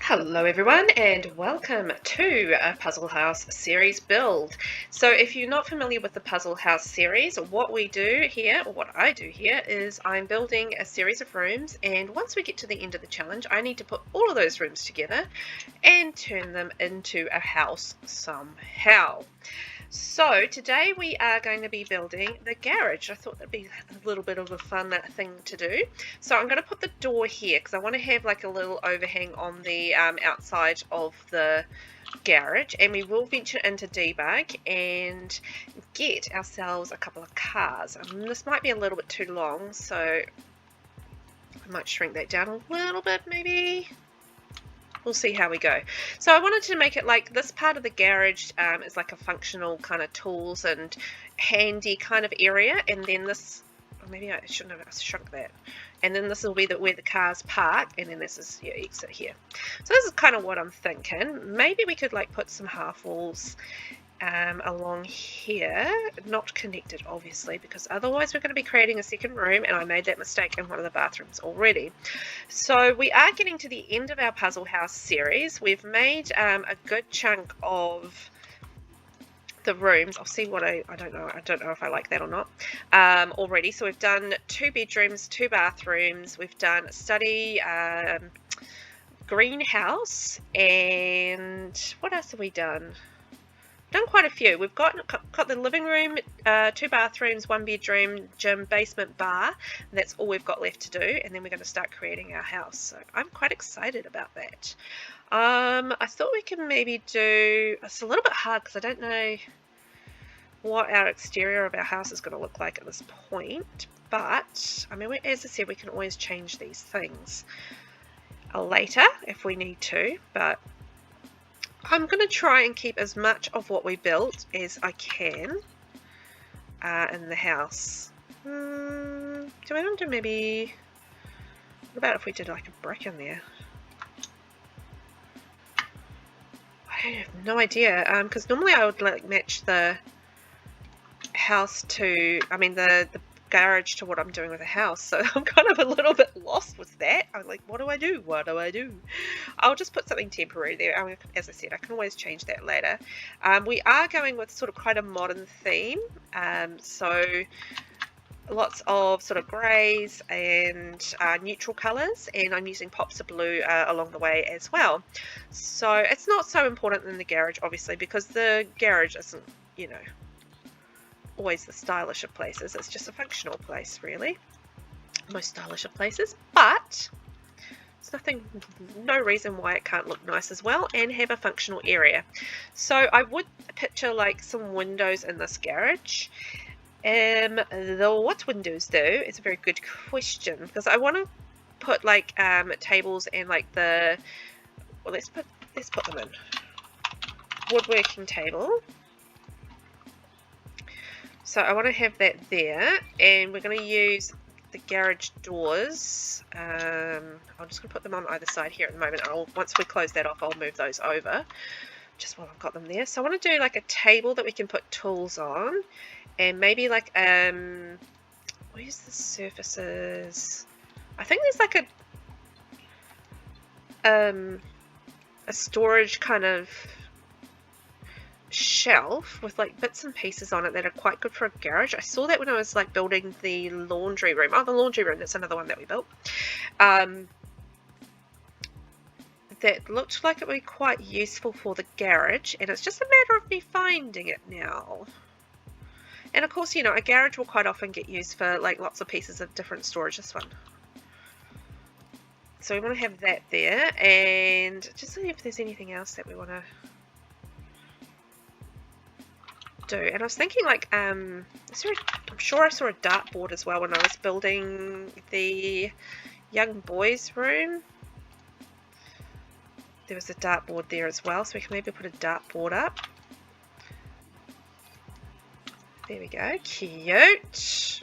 Hello everyone and welcome to a Puzzle House series build. So if you're not familiar with the Puzzle House series, what we do here, or what I do here, is I'm building a series of rooms, and once we get to the end of the challenge I need to put all of those rooms together and turn them into a house somehow. So today we are going to be building the garage. I thought that'd be a little bit of a fun thing to do. So I'm going to put the door here because I want to have like a little overhang on the outside of the garage, and we will venture into debug and get ourselves a couple of cars. This might be a little bit too long, so I might shrink that down a little bit maybe. We'll see how we go. So I wanted to make it like this part of the garage is like a functional kind of tools and handy kind of area, and then this, or maybe I shouldn't have shrunk that, and then this will be where the cars park, and then this is your exit here. So this is kind of what I'm thinking. Maybe we could like put some half walls along here, not connected obviously, because otherwise we're going to be creating a second room, and I made that mistake in one of the bathrooms already. So we are getting to the end of our Puzzle House series. We've made a good chunk of the rooms. I'll see what I don't know if I like that or not already. So we've done 2 bedrooms, 2 bathrooms, we've done a study, greenhouse, and what else have we done? Done quite a few. We've got the living room, 2 bathrooms, 1 bedroom, gym, basement, bar, and that's all we've got left to do, and then we're going to start creating our house. So I'm quite excited about that. I thought we could maybe do, it's a little bit hard because I don't know what our exterior of our house is going to look like at this point, but I mean, as I said, we can always change these things later if we need to, but I'm going to try and keep as much of what we built as I can in the house. Do I want to maybe, what about if we did like a brick in there? I have no idea, because normally I would like match the house to, I mean the garage to what I'm doing with the house, so I'm kind of a little bit lost with that. I'm like, what do I do? What do I do? I'll just put something temporary there. I mean, as I said, I can always change that later. We are going with sort of quite a modern theme, so lots of sort of greys and neutral colours, and I'm using pops of blue along the way as well. So it's not so important in the garage obviously, because the garage isn't, you know, always the stylish of places. It's just a functional place really, most stylish of places, but it's nothing, no reason why it can't look nice as well and have a functional area. So I would picture like some windows in this garage. Though what windows do is a very good question, because I want to put like tables and like the, well, let's put them in woodworking table. So I want to have that there, and we're going to use the garage doors. I'm just going to put them on either side here at the moment. Once we close that off, I'll move those over just while I've got them there. So I want to do like a table that we can put tools on, and maybe like where's the surfaces? I think there's like a storage kind of shelf with like bits and pieces on it that are quite good for a garage. I saw that when I was like building the laundry room. Oh, the laundry room, that's another one that we built. That looked like it would be quite useful for the garage, and it's just a matter of me finding it now. And of course, you know, a garage will quite often get used for like lots of pieces of different storage. This one. So we want to have that there, and just see if there's anything else that we want to do. And I was thinking like I'm sure I saw a dartboard as well when I was building the young boys room. There was a dartboard there as well, so we can maybe put a dartboard up. There we go, cute.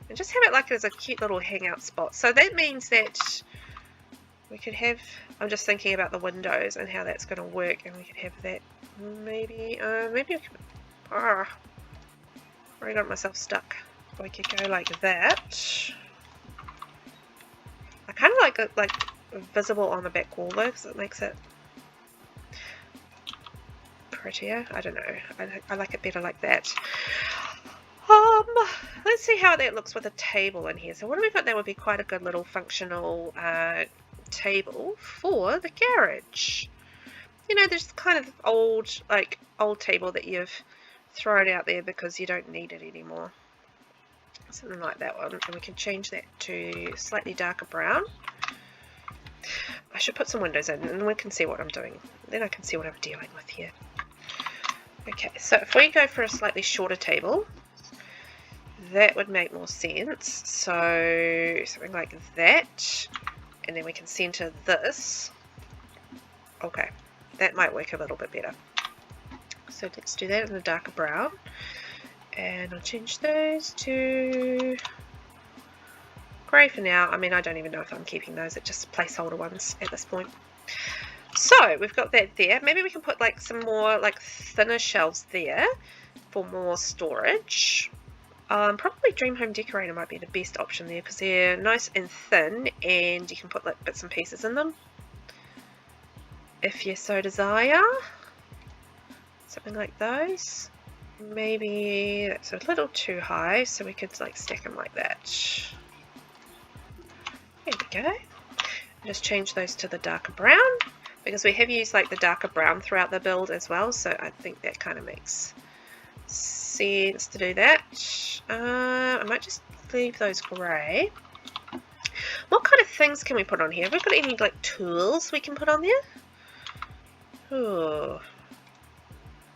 And just have it like as a cute little hangout spot. So that means that we could have, I'm just thinking about the windows and how that's going to work, and we could have that maybe we could, I got myself stuck. We could go like that. I kind of like visible on the back wall though, because it makes it prettier. I don't know. I like it better like that. Let's see how that looks with a table in here. So what do we got? That would be quite a good little functional table for the garage. You know, there's kind of old table that you've thrown out there because you don't need it anymore. Something like that one. And we can change that to slightly darker brown. I should put some windows in and we can see what I'm doing. Then I can see what I'm dealing with here. Okay, so if we go for a slightly shorter table, that would make more sense. So something like that. And then we can center this. Okay, that might work a little bit better. So let's do that in a darker brown. And I'll change those to grey for now. I mean, I don't even know if I'm keeping those. It's just placeholder ones at this point. So we've got that there. Maybe we can put like some more like thinner shelves there for more storage. Probably Dream Home Decorator might be the best option there because they're nice and thin and you can put like bits and pieces in them if you so desire. Something like those. Maybe that's a little too high, so we could like stack them like that. There we go. Just change those to the darker brown because we have used like the darker brown throughout the build as well, so I think that kind of makes sense to do that. I might just leave those grey. What kind of things can we put on here? Have we got any like tools we can put on there? Ooh.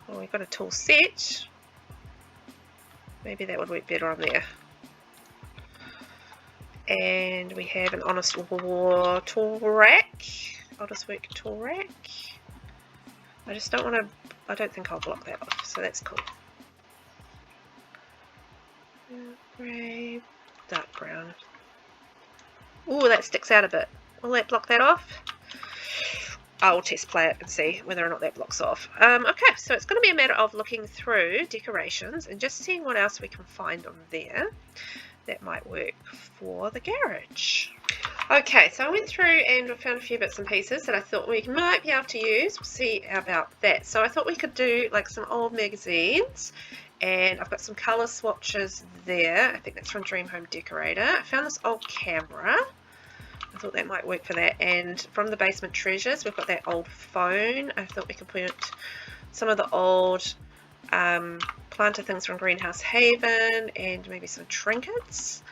Well, we've got a tool set. Maybe that would work better on there. And we have an Honest War tool rack. Honest Work tool rack. I just don't want to, I don't think I'll block that off, so that's cool. Grey, dark brown. Ooh, that sticks out a bit. Will that block that off? I'll test play it and see whether or not that blocks off. Okay, so it's going to be a matter of looking through decorations and just seeing what else we can find on there that might work for the garage. Okay, so I went through and found a few bits and pieces that I thought we might be able to use. We'll see about that. So I thought we could do like some old magazines, and I've got some colour swatches there. I think that's from Dream Home Decorator. I found this old camera. I thought that might work for that. And from the Basement Treasures, we've got that old phone. I thought we could put some of the old planter things from Greenhouse Haven and maybe some trinkets.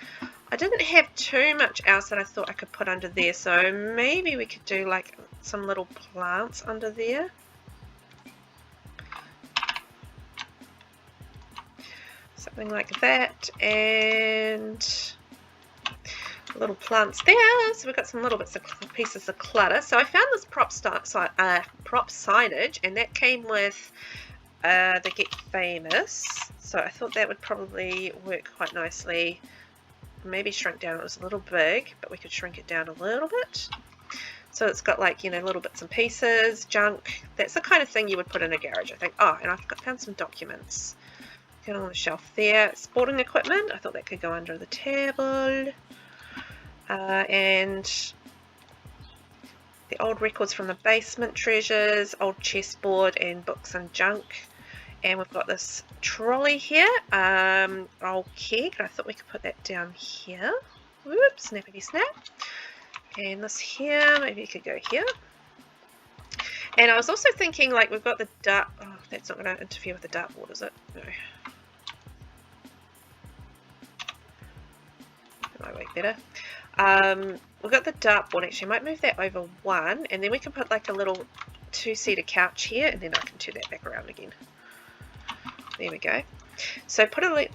I didn't have too much else that I thought I could put under there, so maybe we could do like some little plants under there. Something like that, and little plants there. So we've got some little bits of pieces of clutter. So I found this prop signage, and that came with the Get Famous. So I thought that would probably work quite nicely. Maybe shrink down. It was a little big, but we could shrink it down a little bit. So it's got like, you know, little bits and pieces, junk. That's the kind of thing you would put in a garage, I think. Oh, and found some documents. Get on the shelf there. Sporting equipment. I thought that could go under the table. And the old records from the Basement Treasures, old chessboard and books and junk. And we've got this trolley here, old keg. I thought we could put that down here. Whoops, snappity snap. And this here, maybe it could go here. And I was also thinking, like, we've got the dart. Oh, that's not going to interfere with the dartboard, is it? No. That might work better. We've got the dartboard. Actually, I might move that over one, and then we can put like a little two-seater couch here, and then I can turn that back around again. There we go. So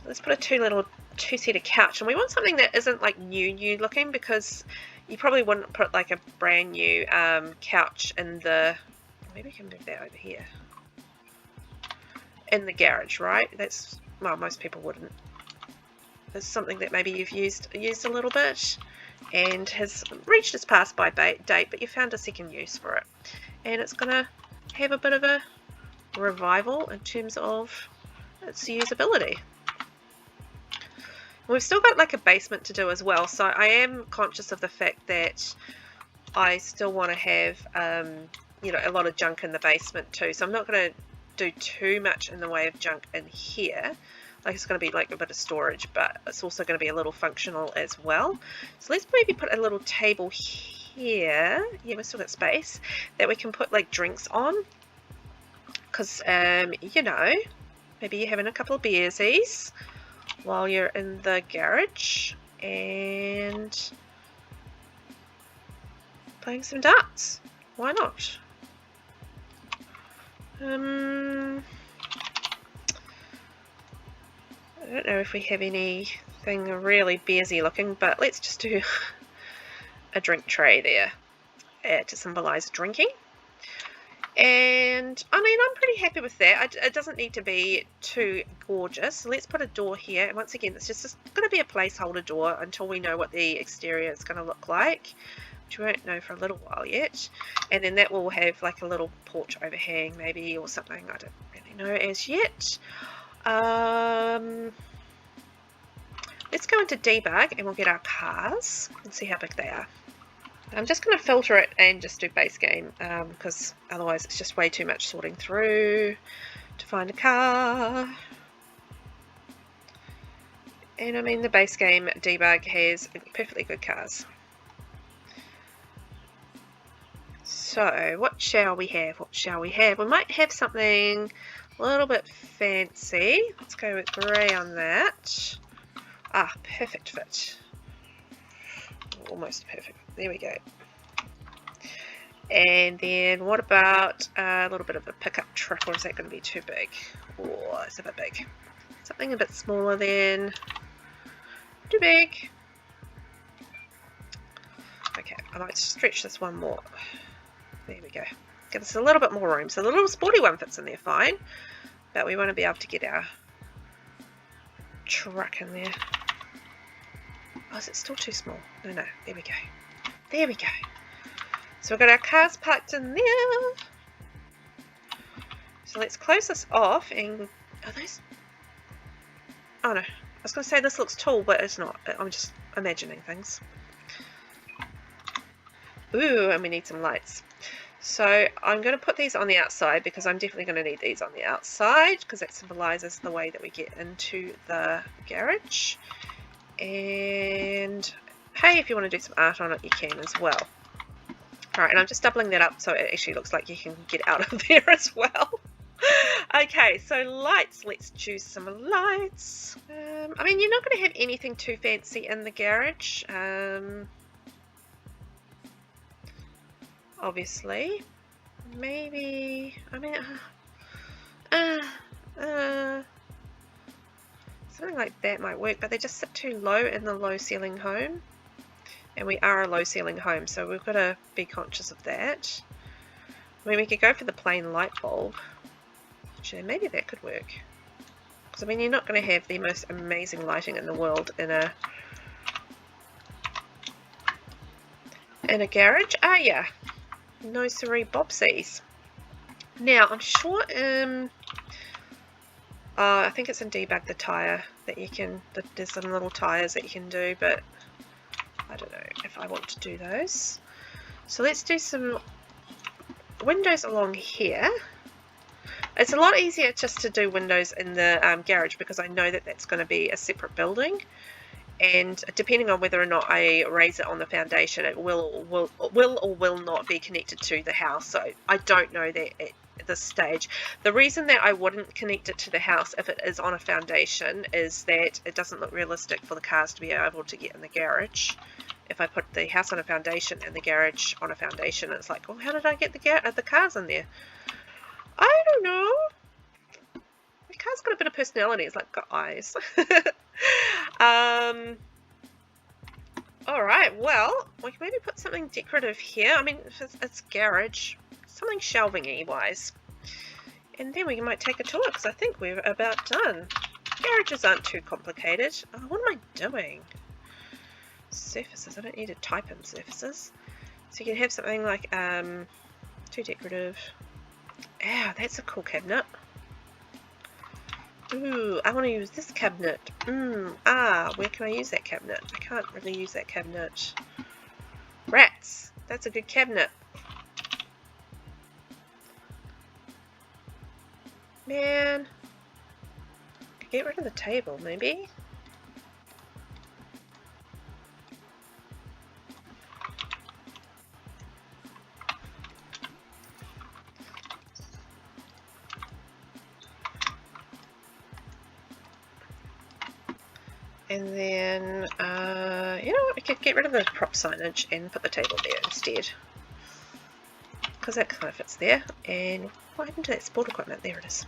let's put a two-seater couch, and we want something that isn't like new looking, because you probably wouldn't put like a brand new couch in the. Maybe we can move that over here in the garage, right? That's, well, most people wouldn't. It's something that maybe you've used a little bit and has reached its pass by date, but you found a second use for it, and it's gonna have a bit of a revival in terms of its usability. We've still got like a basement to do as well, so I am conscious of the fact that I still want to have, you know, a lot of junk in the basement too. So I'm not going to do too much in the way of junk in here. Like, it's going to be like a bit of storage, but it's also going to be a little functional as well. So let's maybe put a little table here. Yeah, we've still got space that we can put like drinks on. Because, you know, maybe you're having a couple of beersies while you're in the garage and playing some darts. Why not? I don't know if we have anything really beersy looking, but let's just do a drink tray there to symbolize drinking. And I mean, I'm pretty happy with that. It doesn't need to be too gorgeous. So let's put a door here. And once again, it's just going to be a placeholder door until we know what the exterior is going to look like, which we won't know for a little while yet. And then that will have like a little porch overhang maybe, or something. I don't really know as yet. Let's go into debug and we'll get our cars and see how big they are. I'm just going to filter it and just do base game because otherwise it's just way too much sorting through to find a car. And I mean, the base game debug has perfectly good cars. So what shall we have? What shall we have? We might have something a little bit fancy. Let's go with grey on that. Ah, perfect fit. Almost perfect. There we go. And then what about a little bit of a pickup truck, or is that going to be too big? Oh, it's a bit big. Something a bit smaller then. Too big. Okay, I might stretch this one more. There we go. Give us a little bit more room. So the little sporty one fits in there fine, but we want to be able to get our truck in there. Oh, is it still too small? No, there we go. There we go. So we've got our cars parked in there. So let's close this off and... Are those... Oh no. I was going to say this looks tall, but it's not. I'm just imagining things. Ooh, and we need some lights. So I'm going to put these on the outside because I'm definitely going to need these on the outside because that symbolises the way that we get into the garage. And hey, if you want to do some art on it, you can as well. Alright, and I'm just doubling that up so it actually looks like you can get out of there as well. Okay, so lights. Let's choose some lights. I mean, you're not going to have anything too fancy in the garage. Obviously. Maybe... I mean... something like that might work, but they just sit too low in the low ceiling home. And we are a low ceiling home, so we've got to be conscious of that. I mean, we could go for the plain light bulb. Actually, maybe that could work. Because, I mean, you're not going to have the most amazing lighting in the world in a garage. Ah, yeah. No siree bobsies. Now, I'm sure... I think it's in debug the tire that you can... There's some little tires that you can do, but... I don't know if I want to do those. So let's do some windows along here. It's a lot easier just to do windows in the garage because I know that that's going to be a separate building. And depending on whether or not I raise it on the foundation, it will or will not be connected to the house. So I don't know that at this stage. The reason that I wouldn't connect it to the house if it is on a foundation is that it doesn't look realistic for the cars to be able to get in the garage. If I put the house on a foundation and the garage on a foundation, it's like, well, how did I get the cars in there? I don't know. The car's got a bit of personality. It's like got eyes. Alright, well, we can maybe put something decorative here. I mean, it's garage. Something shelving-y wise. And then we might take a tour because I think we're about done. Garages aren't too complicated. Oh, what am I doing? Surfaces. I don't need to type in surfaces. So you can have something like too decorative. Ah, that's a cool cabinet. Ooh, I want to use this cabinet. Where can I use that cabinet? I can't really use that cabinet. Rats. That's a good cabinet. Man, get rid of the table, maybe. And then, you know what, we could get rid of the prop signage and put the table there instead. Because that kind of fits there. And what happened to that sport equipment? There it is.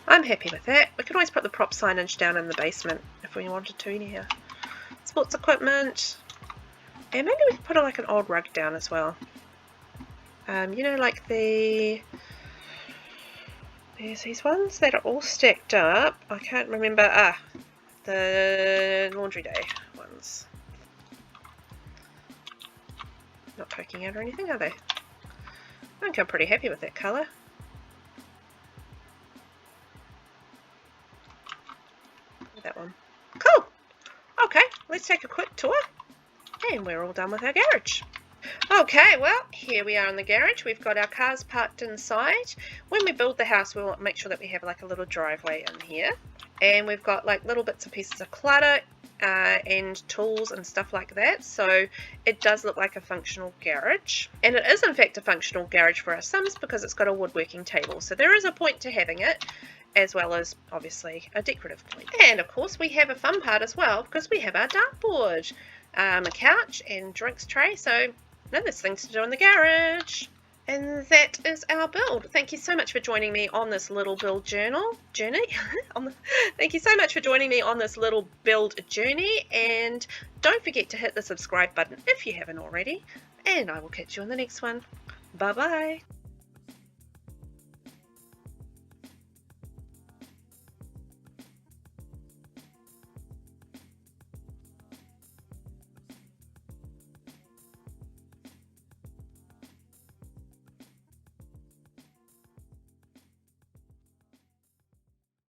I'm happy with that. We could always put the prop signage down in the basement if we wanted to anyhow. Sports equipment. And maybe we could put like an old rug down as well. You know, like there's these ones that are all stacked up. I can't remember. The laundry day ones. Not poking out or anything, are they? I think I'm pretty happy with that colour. That one. Cool! Okay, let's take a quick tour. And we're all done with our garage. Okay, well, here we are in the garage. We've got our cars parked inside. When we build the house, we'll make sure that we have like a little driveway in here. And we've got like little bits and pieces of clutter and tools and stuff like that. So it does look like a functional garage. And it is in fact a functional garage for our Sims because it's got a woodworking table. So there is a point to having it, as well as obviously a decorative point. And of course we have a fun part as well because we have our dartboard, a couch and drinks tray. So now there's things to do in the garage. And that is our build. Thank you so much for joining me on this little build journey. Thank you so much for joining me on this little build journey. And don't forget to hit the subscribe button if you haven't already. And I will catch you on the next one. Bye bye.